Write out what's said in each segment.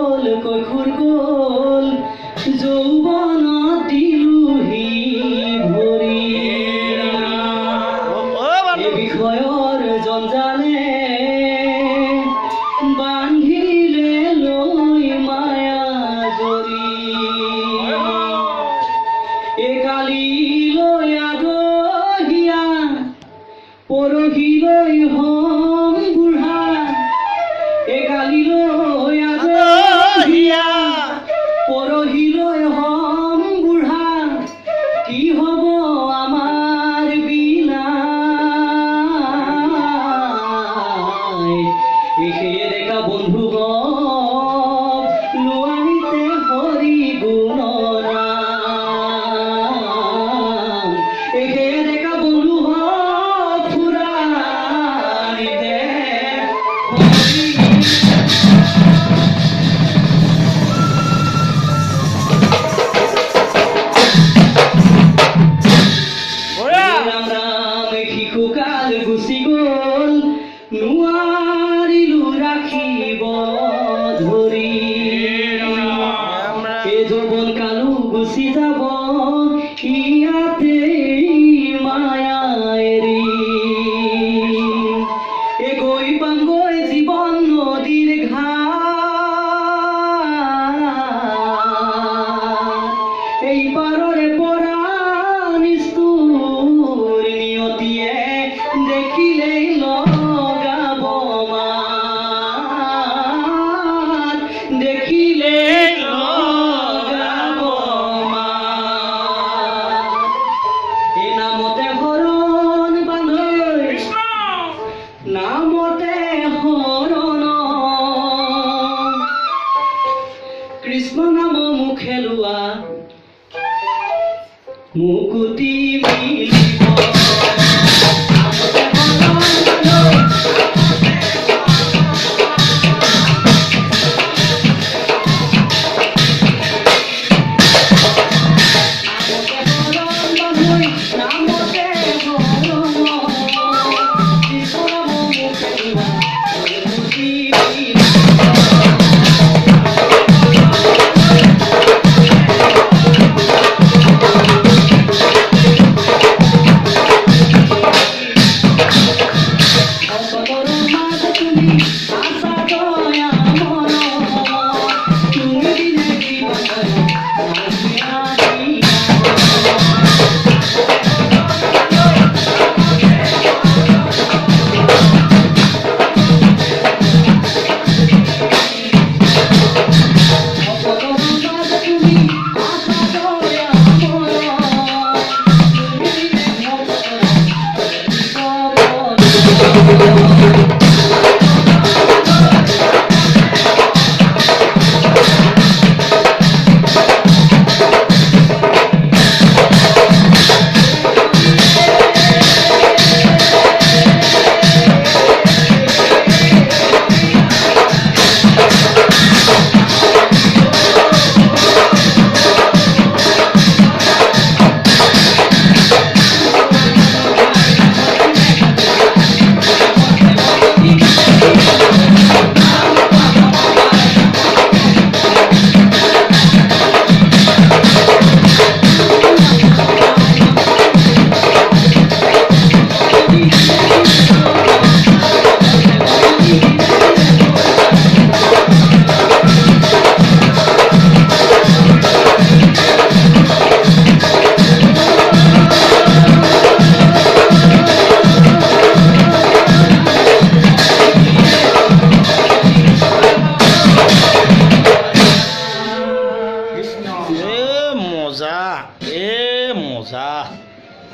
গ'ল কৈশোৰ গ'ল যৌৱনত দিলোহি ভৰি এই বিষয়ৰ জঞ্জালে বান্ধিলে লৈ মায়া জৰি এই কালিলৈ আদহীয়া পৰহিলৈ হম বুঢ়া এই কালিলৈ আদহীয়া পৰহিলৈ হম বুঢ়া কি হ'ব আমাৰ বিলাই সেয়ে ডেকা বন্ধু লোৱানিতে হৰি গুণৰাম সেয়ে ডেকা বন্ধু ফুৰানিতে ৰাম ৰাম শিশুকাল গুচি গ'ল নোৱাৰিলো ৰাখিব ধৰি এই যৌৱন কালো গুচি যাব ইয়াতে মায়া এৰি এই গৈ পামগৈ জীৱন নদীৰ ঘাট এই পাৰৰে পৰা নিষ্ঠুৰ নিয়তিয়ে দেখিলেই লগাব মাত দেখিলেই লগাব মাত এই নামতে হৰণ বান্ধৈ নামতে হৰণ কৃষ্ণ নাম মুখে লোৱা মুকুতি মিলিব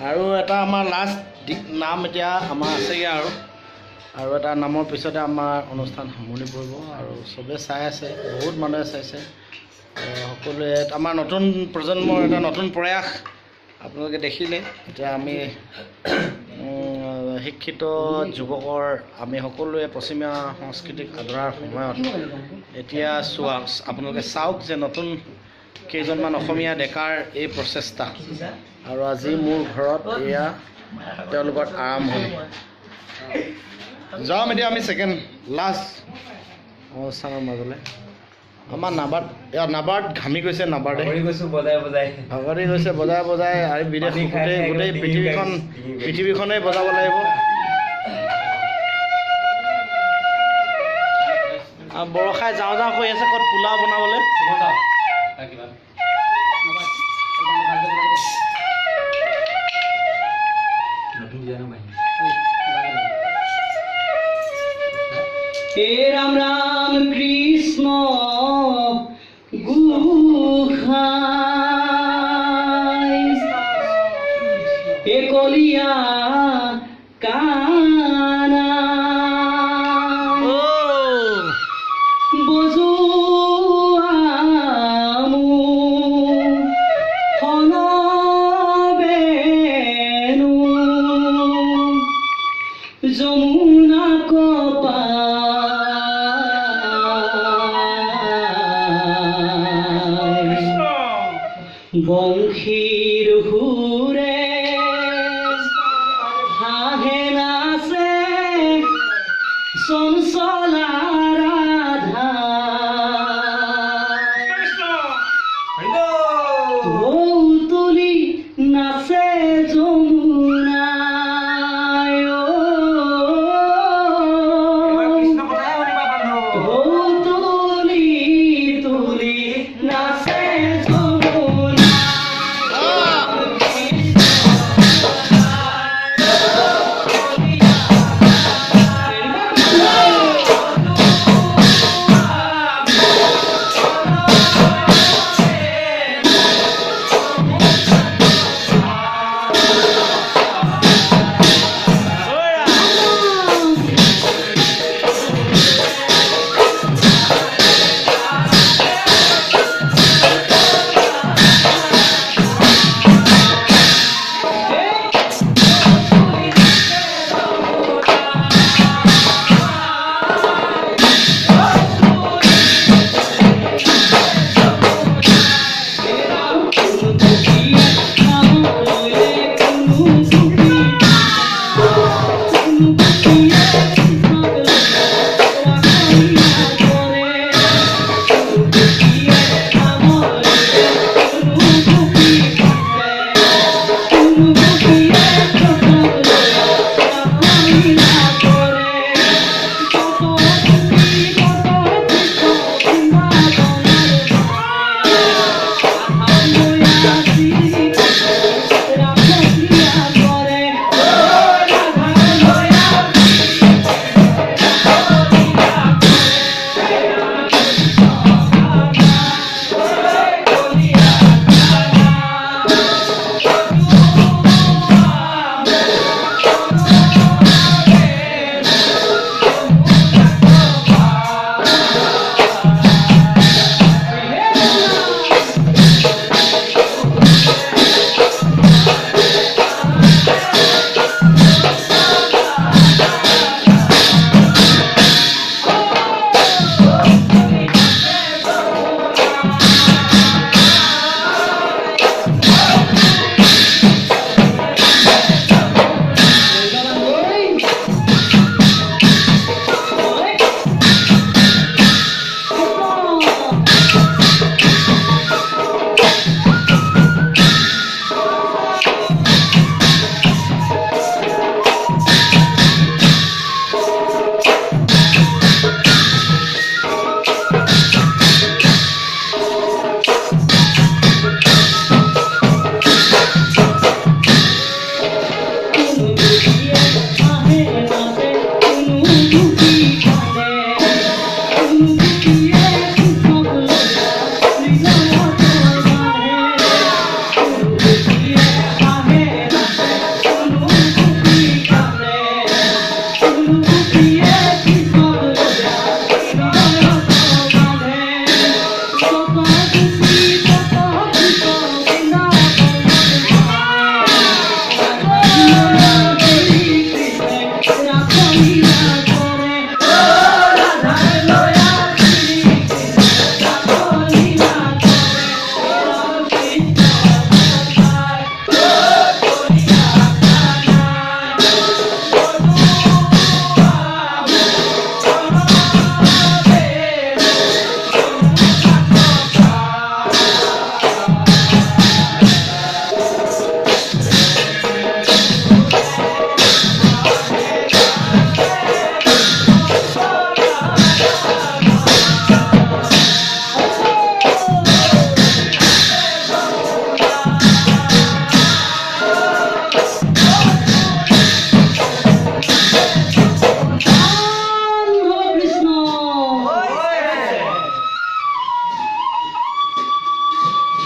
আৰু এটা আমাৰ লাষ্ট নাম এতিয়া আমাৰ আছেগৈ আৰু এটা নামৰ পিছতে আমাৰ অনুষ্ঠান সামৰণি পৰিব আৰু চবে চাই আছে বহুত মানুহে চাইছে সকলোৱে আমাৰ নতুন প্ৰজন্মৰ এটা নতুন প্ৰয়াস আপোনালোকে দেখিলে এতিয়া আমি শিক্ষিত যুৱকৰ আমি সকলোৱে পশ্চিমীয়া সংস্কৃতিক আদৰাৰ সময়ত এতিয়া আপোনালোকে চাওক যে নতুন কেইজনমান অসমীয়া ডেকাৰ এই প্ৰচেষ্টা আৰু আজি মোৰ ঘৰত এয়া তেওঁলোকৰ আৰম্ভণি যাম এতিয়া আমি সেকেন্ড লাষ্ট অনুষ্ঠানৰ মাজলৈ আমাৰ নাবাৰ্ড ঘামি গৈছে নাবাৰ্ডে গৈছোঁ বজাই বজাই ভাগৰি গৈছে বজাই বজাই আৰু বিদেশ গোটেই পৃথিৱীখনেই বজাব লাগিব। আৰু বৰষাই যাওঁ কৈ আছে ক'ত পোলাও বনাবলৈ। হে ৰাম ৰাম কৃষ্ণ গোসাঁই হে কলিয়া কানা বজোৱা মোৰ সনবেনু যমুনা কপা বংশীৰ সুৰে হাঁহে নাচে চঞ্চলা ৰাধা ঢৌ তুলি নাচে যমুনাই ঢৌ তুলি তুলি নাচে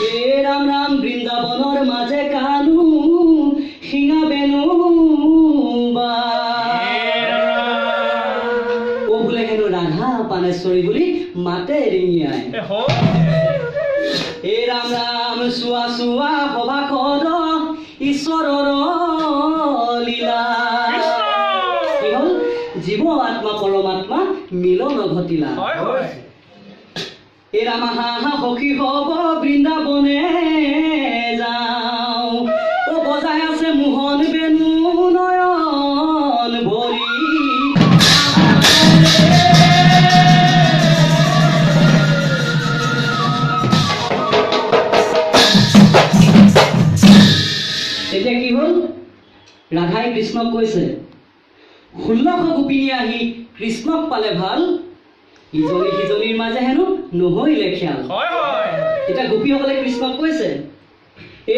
এ ৰাম ৰাম বৃন্দাবনৰ মাজে কানু শিঙা বেনু বা ও বোলে হেনো ৰাধা পানেশ্বৰী বুলি মাতে ৰিঙিয়াই এ ৰাম ৰাম চোৱা চোৱা সভাখত ঈশ্বৰৰ লীলা কি হ'ল জীৱ আত্মা পৰমাত্মা মিলন ঘটিলা এ ৰাম হাঁহা সখী হব বৃন্দাবনে যাওঁ ও বজাই আছে মোহন বেনু নয়ন ভৰি এতিয়া কি হ'ল ৰাধাই কৃষ্ণক কৈছে 1600 গোপিনী আহি কৃষ্ণক পালে ভাল ইজনী সিজনীৰ মাজে হেনো নহৈলে খেয়াল এতিয়া গোপীসকলে কৃষ্ণক কৈছে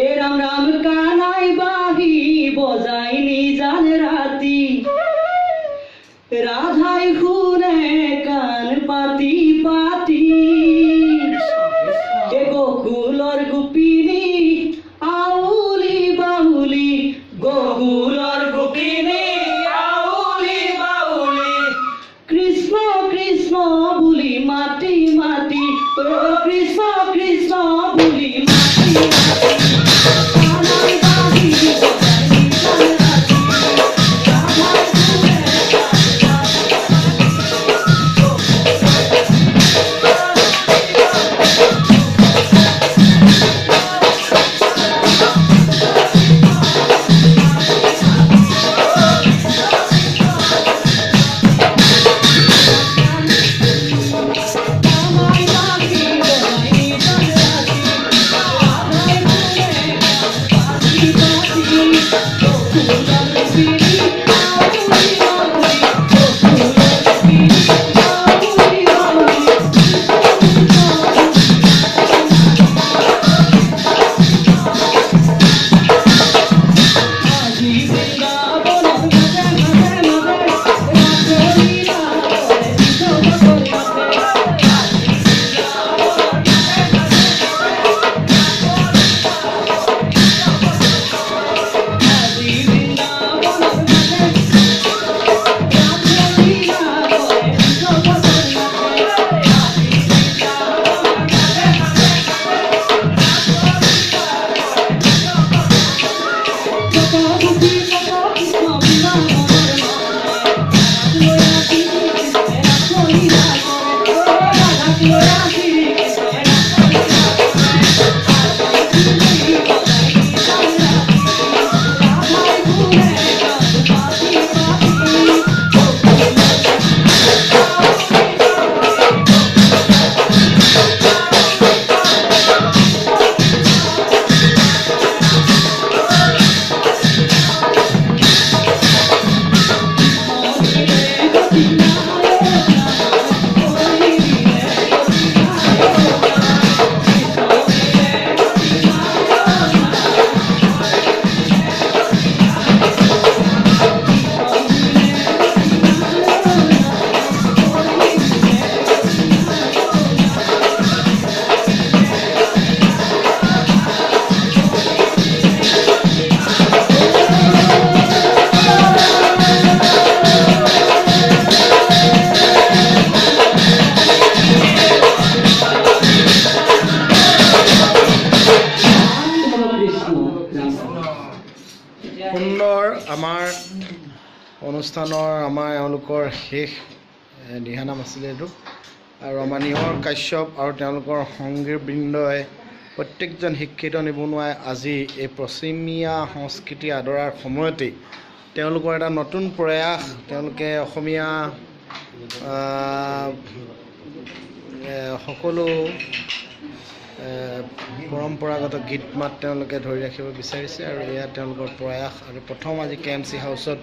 এ ৰাম ৰাম কানাই বাহি বজাই নিজান ৰাতি ৰাধাই শুনে কাণ পাতি পাতি এ গকুলৰ গোপিনী আউলি বাউলি গকুলৰ গোপিনী আউলি বাউলি কৃষ্ণ কৃষ্ণ বুলি মাতি মাতি ও কৃষ্ণ কৃষ্ণ বুলি মাতি মাতি কানাই বাহি বজাই নিজান ৰাতি ৰাধাই শুনে সুন্দৰ আমাৰ অনুষ্ঠানৰ আমাৰ এওঁলোকৰ শেষ দিহানাম আছিলে এইটো আৰু আমাৰ নিহৰ কাশ্যপ আৰু তেওঁলোকৰ সংগীবৃন্দই প্ৰত্যেকজন শিক্ষিত নিবনুৱাই আজি এই পশ্চিমীয়া সংস্কৃতি আদৰাৰ সময়তেই তেওঁলোকৰ এটা নতুন প্ৰয়াস তেওঁলোকে অসমীয়া সকলো পৰম্পৰাগত গীত মাত তেওঁলোকে ধৰি ৰাখিব বিচাৰিছে আৰু এয়া তেওঁলোকৰ প্ৰয়াস আৰু প্ৰথম আজি KMC হাউচত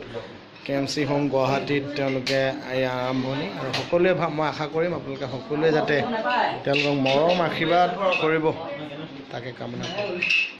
KMC হোম গুৱাহাটীত তেওঁলোকে এয়া আৰম্ভণি আৰু সকলোৱে মই আশা কৰিম আপোনালোকে সকলোৱে যাতে তেওঁলোকক মৰম আশীৰ্বাদ কৰিব তাকে কামনা কৰোঁ।